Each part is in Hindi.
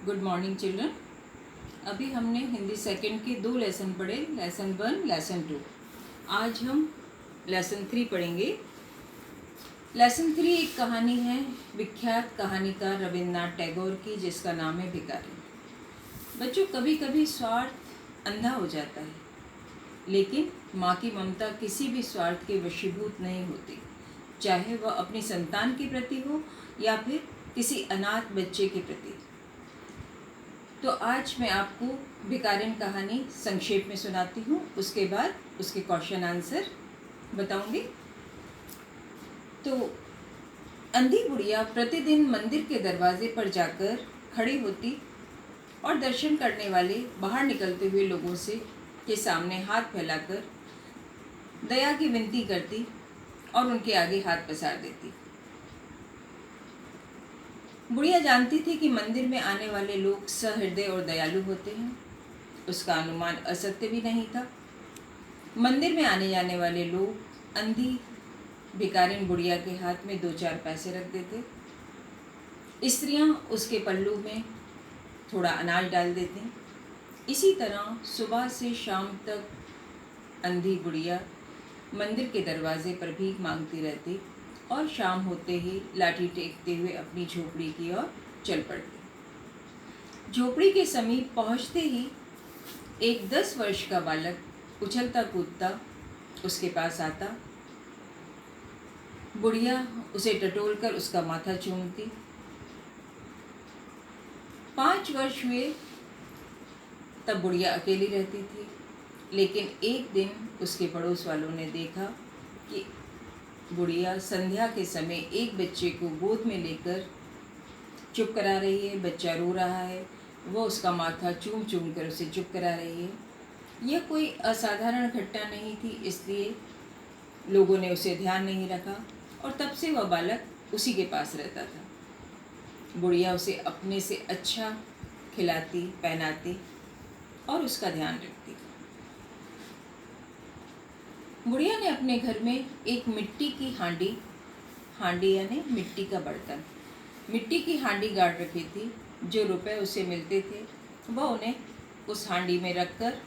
Good morning children. अभी हमने हिंदी सेकंड के 2 लेसन पढ़े, लेसन 1, लेसन 2। आज हम लेसन 3 पढ़ेंगे। लेसन 3 एक कहानी है विख्यात कहानीकार रविन्द्रनाथ टैगोर की, जिसका नाम है भिखारी। बच्चों, कभी कभी स्वार्थ अंधा हो जाता है, लेकिन माँ की ममता किसी भी स्वार्थ के वशीभूत नहीं होती, चाहे वह अपनी संतान के प्रति हो या फिर किसी अनाथ बच्चे के प्रति। तो आज मैं आपको भिखारिन कहानी संक्षेप में सुनाती हूँ, उसके बाद उसके क्वेश्चन आंसर बताऊंगी। तो अंधी बुढ़िया प्रतिदिन मंदिर के दरवाजे पर जाकर खड़ी होती और दर्शन करने वाले बाहर निकलते हुए लोगों से के सामने हाथ फैलाकर दया की विनती करती और उनके आगे हाथ पसार देती। बुढ़िया जानती थी कि मंदिर में आने वाले लोग सहृदय और दयालु होते हैं। उसका अनुमान असत्य भी नहीं था। मंदिर में आने जाने वाले लोग अंधी भिखारिन बुढ़िया के हाथ में 2-4 पैसे रख देते। स्त्रियां उसके पल्लू में थोड़ा अनाज डाल देती। इसी तरह सुबह से शाम तक अंधी बुढ़िया मंदिर के दरवाजे पर भीख मांगती रहती और शाम होते ही लाठी टेकते हुए अपनी झोपड़ी की ओर चल पड़ती। झोपड़ी के समीप पहुंचते ही एक 10 वर्ष का बालक उछलता कूदता उसके पास आता। बुढ़िया उसे टटोलकर उसका माथा चूमती। 5 वर्ष हुए तब बुढ़िया अकेली रहती थी, लेकिन एक दिन उसके पड़ोस वालों ने देखा कि बुढ़िया संध्या के समय एक बच्चे को गोद में लेकर चुप करा रही है। बच्चा रो रहा है, वो उसका माथा चूम चूम कर उसे चुप करा रही है। यह कोई असाधारण घटना नहीं थी, इसलिए लोगों ने उसे ध्यान नहीं रखा और तब से वह बालक उसी के पास रहता था। बुढ़िया उसे अपने से अच्छा खिलाती, पहनाती और उसका ध्यान रखती। बुढ़िया ने अपने घर में एक मिट्टी की हांडी यानी मिट्टी का बर्तन, मिट्टी की हांडी गाड़ रखी थी। जो रुपए उसे मिलते थे वह उन्हें उस हांडी में रखकर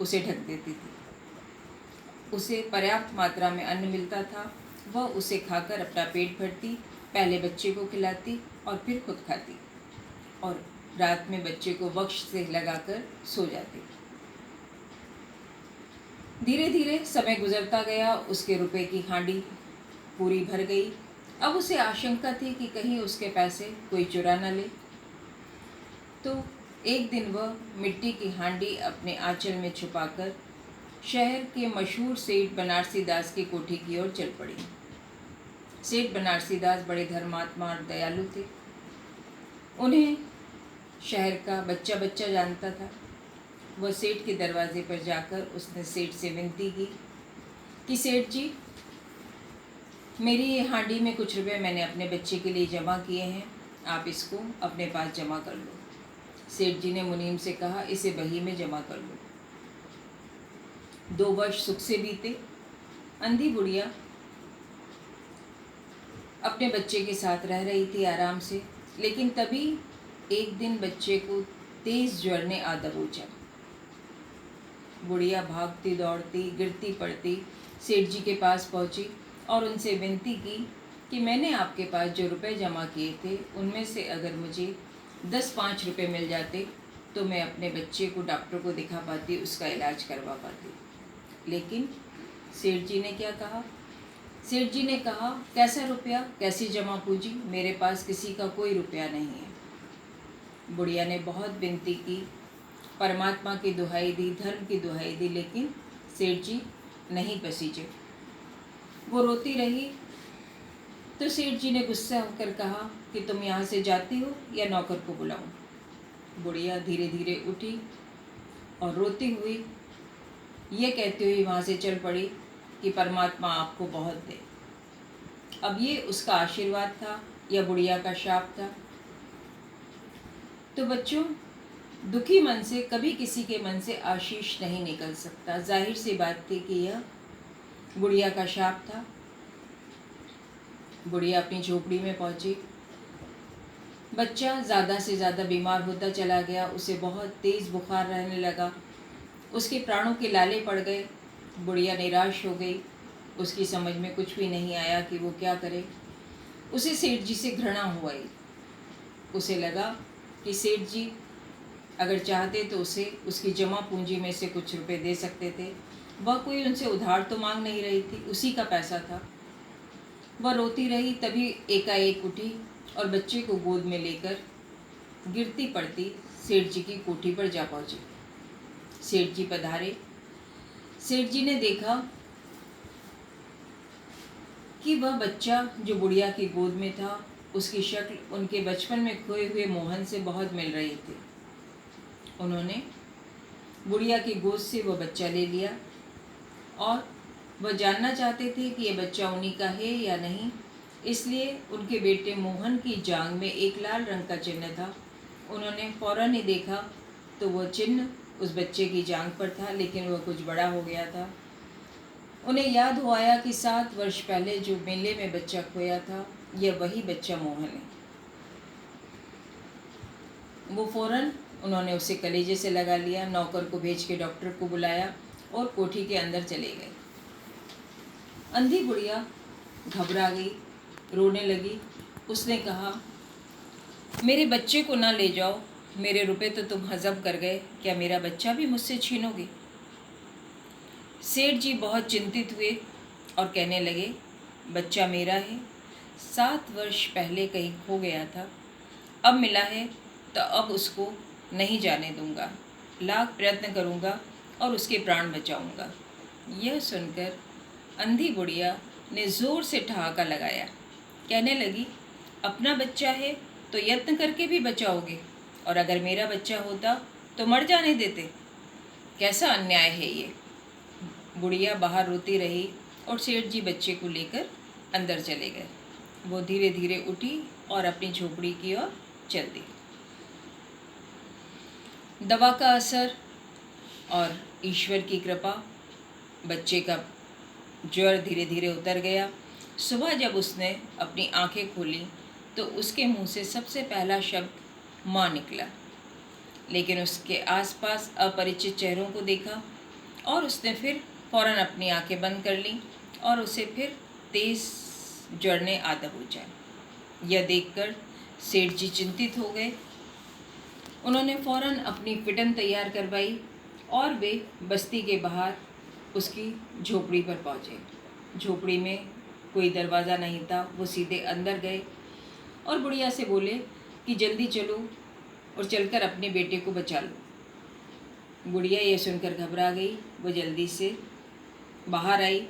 उसे ढक देती थी। उसे पर्याप्त मात्रा में अन्न मिलता था। वह उसे खाकर अपना पेट भरती, पहले बच्चे को खिलाती और फिर खुद खाती और रात में बच्चे को वक्ष से लगाकर सो जाती। धीरे धीरे समय गुजरता गया। उसके रुपए की हांडी पूरी भर गई। अब उसे आशंका थी कि कहीं उसके पैसे कोई चुरा न ले। तो एक दिन वह मिट्टी की हांडी अपने आंचल में छुपाकर शहर के मशहूर सेठ बनारसी दास की कोठी की ओर चल पड़ी। सेठ बनारसी दास बड़े धर्मात्मा और दयालु थे। उन्हें शहर का बच्चा बच्चा जानता था। वह सेठ के दरवाजे पर जाकर उसने सेठ से विनती की कि सेठ जी, मेरी ये हांडी में कुछ रुपए मैंने अपने बच्चे के लिए जमा किए हैं, आप इसको अपने पास जमा कर लो। सेठ जी ने मुनीम से कहा, इसे बही में जमा कर लो। 2 वर्ष सुख से बीते। अंधी बुढ़िया अपने बच्चे के साथ रह रही थी आराम से, लेकिन तभी एक दिन बच्चे को तेज ज्वर ने आ दबोचा। बुढ़िया भागती दौड़ती गिरती पड़ती सेठ जी के पास पहुंची और उनसे विनती की कि मैंने आपके पास जो रुपए जमा किए थे उनमें से अगर मुझे 10-5 रुपये मिल जाते तो मैं अपने बच्चे को डॉक्टर को दिखा पाती, उसका इलाज करवा पाती। लेकिन सेठ जी ने क्या कहा? सेठ जी ने कहा, कैसा रुपया, कैसी जमा पूंजी, मेरे पास किसी का कोई रुपया नहीं है। बुढ़िया ने बहुत विनती की, परमात्मा की दुहाई दी, धर्म की दुहाई दी, लेकिन सेठ जी नहीं पसीजे। वो रोती रही। तो सेठ जी ने गुस्सा होकर कहा कि तुम यहाँ से जाती हो या नौकर को बुलाऊं। बुढ़िया धीरे धीरे उठी और रोती हुई ये कहती हुई वहाँ से चल पड़ी कि परमात्मा आपको बहुत दे। अब ये उसका आशीर्वाद था या बुढ़िया का शाप था? तो बच्चों, दुखी मन से कभी किसी के मन से आशीष नहीं निकल सकता। जाहिर सी बात थी कि यह बुढ़िया का शाप था। बुढ़िया अपनी झोपड़ी में पहुंची। बच्चा ज़्यादा से ज़्यादा बीमार होता चला गया, उसे बहुत तेज़ बुखार रहने लगा, उसके प्राणों के लाले पड़ गए। बुढ़िया निराश हो गई, उसकी समझ में कुछ भी नहीं आया कि वो क्या करे। उसे सेठ जी से घृणा हो आई। उसे लगा कि सेठ जी अगर चाहते तो उसे उसकी जमा पूंजी में से कुछ रुपए दे सकते थे। वह कोई उनसे उधार तो मांग नहीं रही थी, उसी का पैसा था। वह रोती रही, तभी एकाएक उठी और बच्चे को गोद में लेकर गिरती पड़ती सेठ जी की कोठी पर जा पहुंची। सेठ जी पधारे। सेठ जी ने देखा कि वह बच्चा जो बुढ़िया की गोद में था, उसकी शक्ल उनके बचपन में खोए हुए मोहन से बहुत मिल रही थी। उन्होंने बुढ़िया की गोद से वह बच्चा ले लिया और वह जानना चाहते थे कि यह बच्चा उन्हीं का है या नहीं, इसलिए उनके बेटे मोहन की जांघ में एक लाल रंग का चिन्ह था। उन्होंने फौरन ही देखा तो वह चिन्ह उस बच्चे की जांघ पर था, लेकिन वह कुछ बड़ा हो गया था। उन्हें याद हो आया कि 7 वर्ष पहले जो मेले में बच्चा खोया था, यह वही बच्चा मोहन है। वो फौरन उन्होंने उसे कलेजे से लगा लिया, नौकर को भेज के डॉक्टर को बुलाया और कोठी के अंदर चले गए। अंधी बुढ़िया घबरा गई, रोने लगी। उसने कहा, मेरे बच्चे को ना ले जाओ, मेरे रुपए तो तुम हजम कर गए, क्या मेरा बच्चा भी मुझसे छीनोगे? सेठ जी बहुत चिंतित हुए और कहने लगे, बच्चा मेरा है, 7 वर्ष पहले कहीं खो गया था, अब मिला है तो अब उसको नहीं जाने दूंगा, लाख प्रयत्न करूंगा और उसके प्राण बचाऊंगा। यह सुनकर अंधी बुढ़िया ने ज़ोर से ठहाका लगाया, कहने लगी, अपना बच्चा है तो यत्न करके भी बचाओगे, और अगर मेरा बच्चा होता तो मर जाने देते। कैसा अन्याय है ये। बुढ़िया बाहर रोती रही और सेठ जी बच्चे को लेकर अंदर चले गए। वो धीरे धीरे उठी और अपनी झोपड़ी की ओर चल दी। दवा का असर और ईश्वर की कृपा, बच्चे का ज्वर धीरे धीरे उतर गया। सुबह जब उसने अपनी आंखें खोली तो उसके मुंह से सबसे पहला शब्द माँ निकला, लेकिन उसके आसपास अपरिचित चेहरों को देखा और उसने फिर फौरन अपनी आंखें बंद कर लीं और उसे फिर तेज जड़ने आदम हो जाए। यह देखकर सेठ जी चिंतित हो गए। उन्होंने फौरन अपनी फिटन तैयार करवाई और वे बस्ती के बाहर उसकी झोपड़ी पर पहुँचे। झोपड़ी में कोई दरवाज़ा नहीं था। वो सीधे अंदर गए और बुढ़िया से बोले कि जल्दी चलो और चलकर अपने बेटे को बचा लो। बुढ़िया यह सुनकर घबरा गई। वो जल्दी से बाहर आई।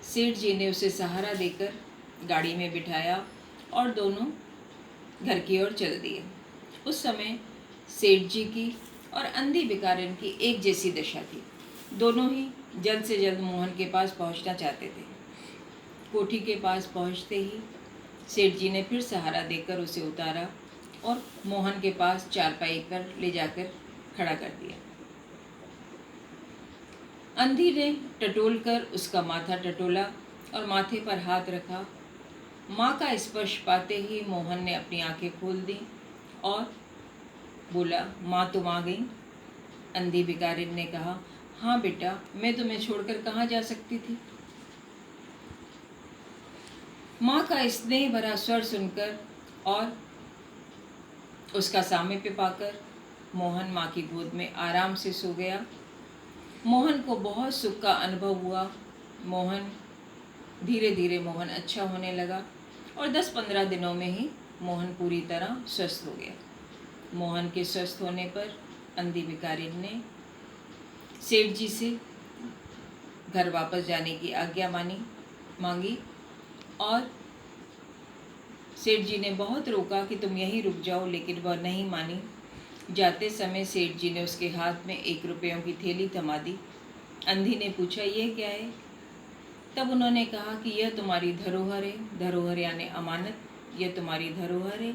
सेठ जी ने उसे सहारा देकर गाड़ी में बिठाया और दोनों घर की ओर चल दिए। उस समय सेठ जी की और अंधी भिखारिन की एक जैसी दशा थी। दोनों ही जल्द से जल्द मोहन के पास पहुंचना चाहते थे। कोठी के पास पहुंचते ही सेठ जी ने फिर सहारा देकर उसे उतारा और मोहन के पास चारपाई पर ले जाकर खड़ा कर दिया। अंधी ने टटोल कर उसका माथा टटोला और माथे पर हाथ रखा। माँ का स्पर्श पाते ही मोहन ने अपनी आंखें खोल दी और बोला, माँ तुम आ गई? अंधी भिखारिन ने कहा, हाँ बेटा, मैं तुम्हें छोड़कर कहाँ जा सकती थी। माँ का स्नेह भरा स्वर सुनकर और उसका सामीप्य पाकर मोहन माँ की गोद में आराम से सो गया। मोहन को बहुत सुख का अनुभव हुआ। धीरे धीरे मोहन अच्छा होने लगा और 10-15 दिनों में ही मोहन पूरी तरह स्वस्थ हो गया। मोहन के स्वस्थ होने पर अंधी भिखारिन ने सेठ जी से घर वापस जाने की आज्ञा मांगी और सेठ जी ने बहुत रोका कि तुम यहीं रुक जाओ, लेकिन वह नहीं मानी। जाते समय सेठ जी ने उसके हाथ में 1 रुपयों की थैली थमा दी। अंधी ने पूछा, यह क्या है? तब उन्होंने कहा कि यह तुम्हारी धरोहर है। धरोहर यानी अमानत, यह तुम्हारी धरोहर है।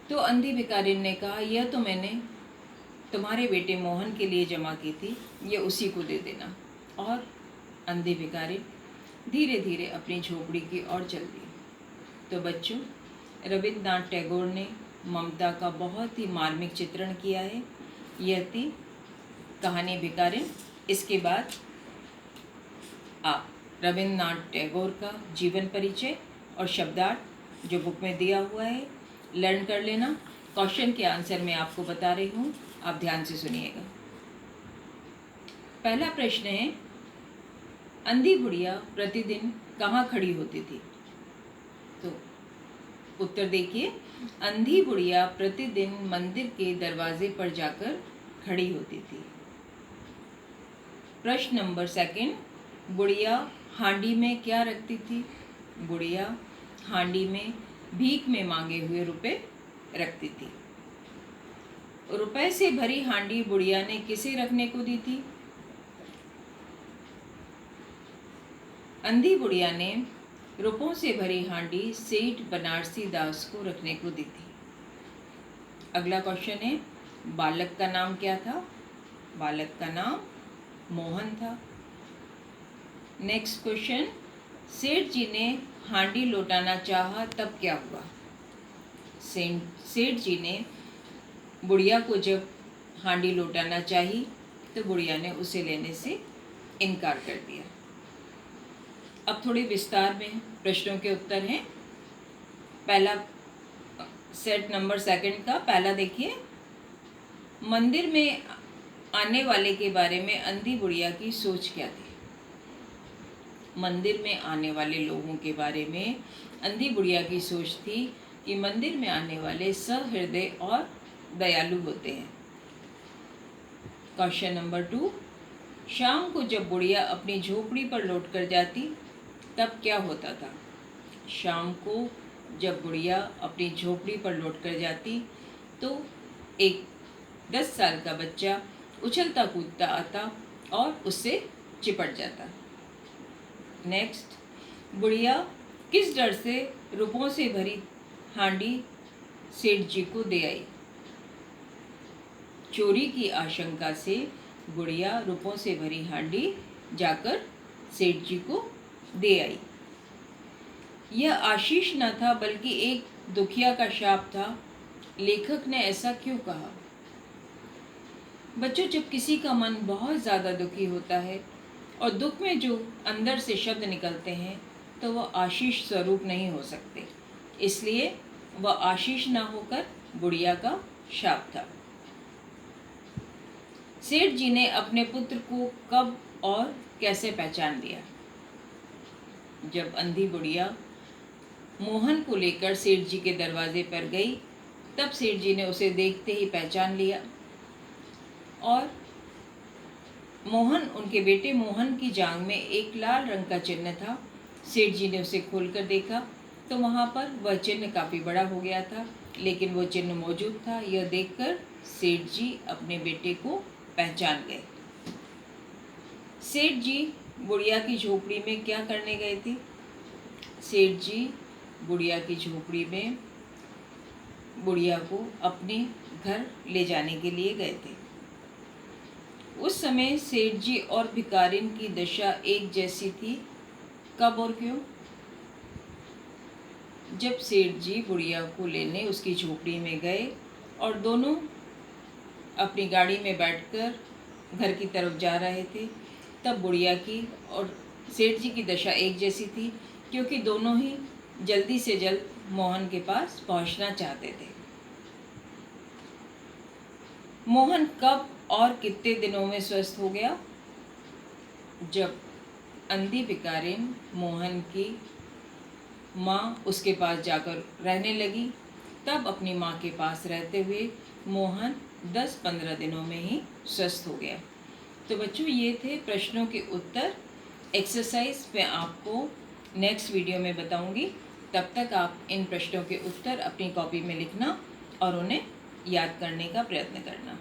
तो अंधी भिखारिन ने कहा, यह तो मैंने तुम्हारे बेटे मोहन के लिए जमा की थी, यह उसी को दे देना। और अंधी भिखारिन धीरे धीरे अपनी झोपड़ी की ओर चल दी। तो बच्चों, रविन्द्रनाथ टैगोर ने ममता का बहुत ही मार्मिक चित्रण किया है। यह थी कहानी भिखारिन। इसके बाद आप रविन्द्रनाथ टैगोर का जीवन परिचय और शब्दार्थ जो बुक में दिया हुआ है लर्न कर लेना। क्वेश्चन के आंसर मैं आपको बता रही हूँ, आप ध्यान से सुनिएगा। पहला प्रश्न है, अंधी बुढ़िया प्रतिदिन कहाँ खड़ी होती थी? तो उत्तर देखिए, अंधी बुढ़िया प्रतिदिन मंदिर के दरवाजे पर जाकर खड़ी होती थी। प्रश्न नंबर सेकंड, बुढ़िया हांडी में क्या रखती थी? बुढ़िया हांडी में भीख में मांगे हुए रुपए रखती थी। रुपए से भरी हांडी बुढ़िया ने किसे रखने को दी थी? अंधी बुढ़िया ने रुपयों से भरी हांडी सेठ बनारसी दास को रखने को दी थी। अगला क्वेश्चन है, बालक का नाम क्या था? बालक का नाम मोहन था। नेक्स्ट क्वेश्चन, सेठ जी ने हांडी लौटाना चाहा तब क्या हुआ? सेठ जी ने बुढ़िया को जब हांडी लौटाना चाही तो बुढ़िया ने उसे लेने से इनकार कर दिया। अब थोड़े विस्तार में प्रश्नों के उत्तर हैं। पहला सेट नंबर सेकंड का पहला देखिए, मंदिर में आने वाले के बारे में अंधी बुढ़िया की सोच क्या थी? मंदिर में आने वाले लोगों के बारे में अंधी बुढ़िया की सोच थी कि मंदिर में आने वाले सहृदय और दयालु होते हैं। क्वेश्चन नंबर 2, शाम को जब बुढ़िया अपनी झोपड़ी पर लौट कर जाती तब क्या होता था? शाम को जब बुढ़िया अपनी झोपड़ी पर लौट कर जाती तो एक 10 साल का बच्चा उछलता कूदता आता और उससे चिपट जाता। नेक्स्ट, बुढ़िया किस डर से रुपयों से भरी हांडी सेठ जी को दे आई? चोरी की आशंका से बुढ़िया रुपयों से भरी हांडी जाकर सेठ जी को दे आई। यह आशीष न था बल्कि एक दुखिया का शाप था। लेखक ने ऐसा क्यों कहा? बच्चों, जब किसी का मन बहुत ज़्यादा दुखी होता है और दुख में जो अंदर से शब्द निकलते हैं तो वह आशीष स्वरूप नहीं हो सकते, इसलिए वह आशीष न होकर बुढ़िया का शाप था। सेठ जी ने अपने पुत्र को कब और कैसे पहचान लिया? जब अंधी बुढ़िया मोहन को लेकर सेठ जी के दरवाजे पर गई तब सेठ जी ने उसे देखते ही पहचान लिया और मोहन, उनके बेटे मोहन की जांघ में एक लाल रंग का चिन्ह था। सेठ जी ने उसे खोलकर देखा तो वहाँ पर वह चिन्ह काफ़ी बड़ा हो गया था, लेकिन वो चिन्ह मौजूद था। यह देखकर सेठ जी अपने बेटे को पहचान गए। सेठ जी बुढ़िया की झोपड़ी में क्या करने गए थे? सेठ जी बुढ़िया की झोपड़ी में बुढ़िया को अपने घर ले जाने के लिए गए थे। उस समय सेठ जी और भिखारिन की दशा एक जैसी थी। कब और क्यों? जब सेठ जी बुढ़िया को लेने उसकी झोपड़ी में गए और दोनों अपनी गाड़ी में बैठकर घर की तरफ जा रहे थे तब बुढ़िया की और सेठ जी की दशा एक जैसी थी, क्योंकि दोनों ही जल्दी से जल्द मोहन के पास पहुंचना चाहते थे। मोहन कब और कितने दिनों में स्वस्थ हो गया? जब अंधी भिखारिन मोहन की माँ उसके पास जाकर रहने लगी तब अपनी माँ के पास रहते हुए मोहन 10-15 दिनों में ही स्वस्थ हो गया। तो बच्चों, ये थे प्रश्नों के उत्तर। एक्सरसाइज मैं आपको नेक्स्ट वीडियो में बताऊंगी। तब तक आप इन प्रश्नों के उत्तर अपनी कॉपी में लिखना और उन्हें याद करने का प्रयत्न करना।